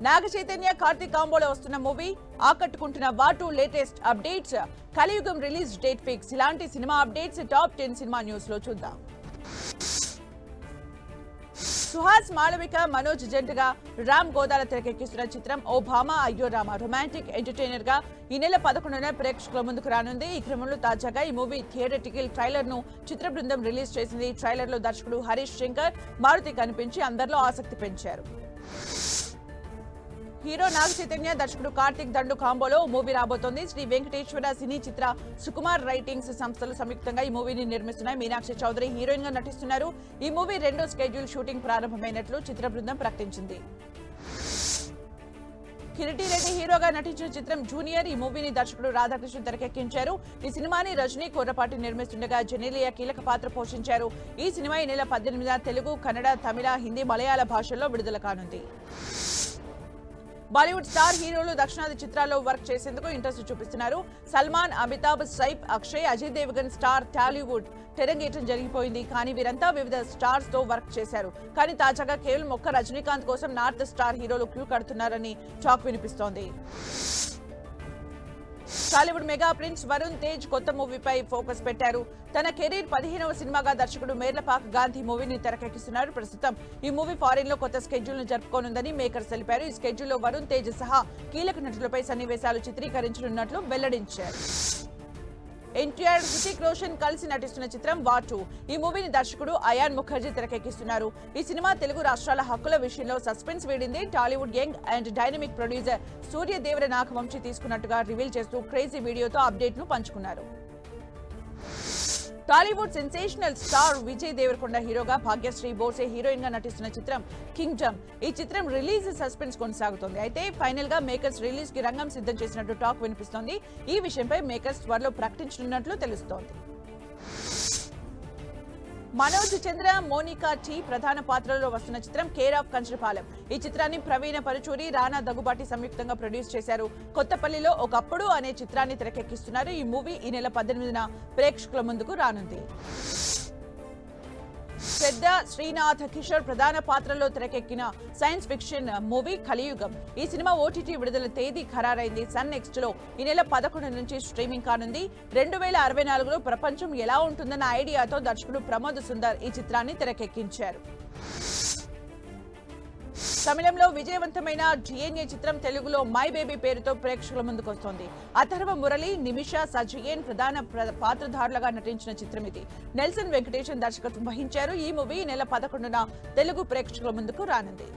నాగ చైతన్య కార్తీక్ కాంబోలో వస్తున్న movie ఆకట్టుకుంటున్న వాటు latest updates, కలియుగం release date fix, ఇలాంటి cinema updates top 10 cinema news లో చూద్దాం. సుహాస్ మాళవిక మనోజ్ జంటగా రామ్ గోదాల తెరకెక్కిస్తున్న చిత్రం ఓ భామ అయ్యో రామ రొమాంటిక్ ఎంటర్టైనర్ గా ఈ నెల 11న ప్రేక్షకుల ముందుకు రానుంది. ఈ క్రమంలో తాజాగా ఈ మూవీ థియేటర్టికల్ ట్రైలర్ ను చిత్ర బృందం రిలీజ్ చేసింది. ట్రైలర్ లో దర్శకుడు హరీష్ శంకర్, మారుతి కనిపించి అందరిలో ఆసక్తి పెంచారు. హీరో నాగ చైతన్య, దర్శకుడు కార్తీక్ దండు కాంబోలో మూవీ రాబోతోంది. శ్రీ వెంకటేశ్వర సినీ చిత్ర సుకుమార్ రైటింగ్స్ సంస్థలు సంయుక్తంగా ఈ మూవీని నిర్మిస్తున్నాయి. మీనాక్షి చౌదరి హీరోయిన్ గా నటిస్తున్నారు. ఈ మూవీ రెండో స్కెడ్యూల్ షూటింగ్ ప్రారంభమైనట్లు చిత్ర బృందం ప్రకటించింది. కిరీటి రెడ్డి హీరోగా నటించిన చిత్రం జూనియర్. ఈ మూవీని దర్శకుడు రాధాకృష్ణ తెరకెక్కించారు. ఈ సినిమాని రజనీ కోరపాటి నిర్మిస్తుండగా జెనీలియా కీలక పాత్ర పోషించారు. ఈ సినిమా ఈ నెల 18న తెలుగు, కన్నడ, తమిళ, హిందీ, మలయాళ భాషల్లో విడుదల కానుంది. బాలీవుడ్ స్టార్ హీరోలు దక్షిణాది చిత్రాల్లో వర్క్ చేసేందుకు ఇంట్రెస్ట్ చూపిస్తున్నారు. సల్మాన్, అమితాబ్, సైఫ్, అక్షయ్, అజయ్ దేవగన్ స్టార్ టాలీవుడ్ తెరంగేటం జరిగిపోయింది. కానీ వీరంతా వివిధ స్టార్స్ తో వర్క్ చేశారు. కానీ తాజాగా కేవలం ఒక్క రజనీకాంత్ కోసం నార్త్ స్టార్ హీరోలు క్యూ కడుతున్నారని టాక్ వినిపిస్తోంది. టాలీవుడ్ మెగా ప్రిన్స్ వరుణ్ తేజ్ కొత్త మూవీపై ఫోకస్ పెట్టారు. తన కెరీర్ 15వ సినిమాగా దర్శకుడు మేర్లపాక్ గాంధీ మూవీని తెరకెక్కిస్తున్నారు. ప్రస్తుతం ఈ మూవీ ఫారిన్ లో కొత్త స్కెడ్యూల్ ను జరుపుకోనుందని మేకర్స్ తెలిపారు. ఈ స్కెడ్యూల్లో వరుణ్ తేజ్ సహా కీలక నటులపై సన్నివేశాలు చిత్రీకరించనున్నట్లు వెల్లడించారు. ఎన్టీఆర్, హృతిక్ రోషన్ కలిసి నటిస్తున్న చిత్రం వాటు. ఈ మూవీని దర్శకుడు అయాన్ ముఖర్జీ తెరకెక్కిస్తున్నారు. ఈ సినిమా తెలుగు రాష్ట్రాల హక్కుల విషయంలో సస్పెన్స్ వీడింది. Tollywood young and dynamic producer Suryadevara Nagavamsi తీసుకున్నట్టుగా రివీల్ చేస్తూ క్రేజీ వీడియోతో అప్డేట్ ను పంచుకున్నారు. టాలీవుడ్ సెన్సేషనల్ స్టార్ విజయ్ దేవరకొండ హీరోగా, భాగ్యశ్రీ బోసే హీరోయిన్ గా నటిస్తున్న చిత్రం కింగ్డమ్. ఈ చిత్రం రిలీజ్ సస్పెన్స్ కొనసాగుతోంది. అయితే ఫైనల్ గా మేకర్స్ రిలీజ్ కి రంగం సిద్ధం చేసినట్టు టాక్ వినిపిస్తోంది. ఈ విషయంపై మేకర్స్ త్వరలో ప్రకటించనున్నట్లు తెలుస్తోంది. మనోజ్ చంద్ర, మోనికా టీ ప్రధాన పాత్రలో వస్తున్న చిత్రం కేర్ ఆఫ్ కంచరపాలెం. ఈ చిత్రాన్ని ప్రవీణ పరుచూరి, రానా దగ్గుబాటి సంయుక్తంగా ప్రొడ్యూస్ చేశారు. కొత్తపల్లిలో ఒకప్పుడు అనే చిత్రాన్ని తెరకెక్కిస్తున్నారు. ఈ మూవీ ఈ నెల 18న ప్రేక్షకుల ముందుకు రానుంది. పెద్ద శ్రీనాథ్ కిషోర్ ప్రధాన పాత్రలో తెరకెక్కిన సైన్స్ ఫిక్షన్ మూవీ కలియుగం. ఈ సినిమా ఓటీటీ విడుదల తేదీ ఖరారైంది. సన్ నెక్స్ట్ లో ఈ నెల 11 నుంచి స్ట్రీమింగ్ కానుంది. 2064లో ప్రపంచం ఎలా ఉంటుందన్న ఐడియాతో దర్శకుడు ప్రమోద్ సుందర్ ఈ చిత్రాన్ని తెరకెక్కించారు. తమిళంలో విజయవంతమైన డిఎన్ఏ చిత్రం తెలుగులో మై బేబీ పేరుతో ప్రేక్షకుల ముందుకు వస్తోంది. అథర్వ మురళి, నిమిష సజయన్ ప్రధాన పాత్రధారులుగా నటించిన చిత్రం ఇది. నెల్సన్ వెంకటేశన్ దర్శకత్వం వహించారు. ఈ మూవీ నెల 11న తెలుగు ప్రేక్షకుల ముందుకు రానుంది.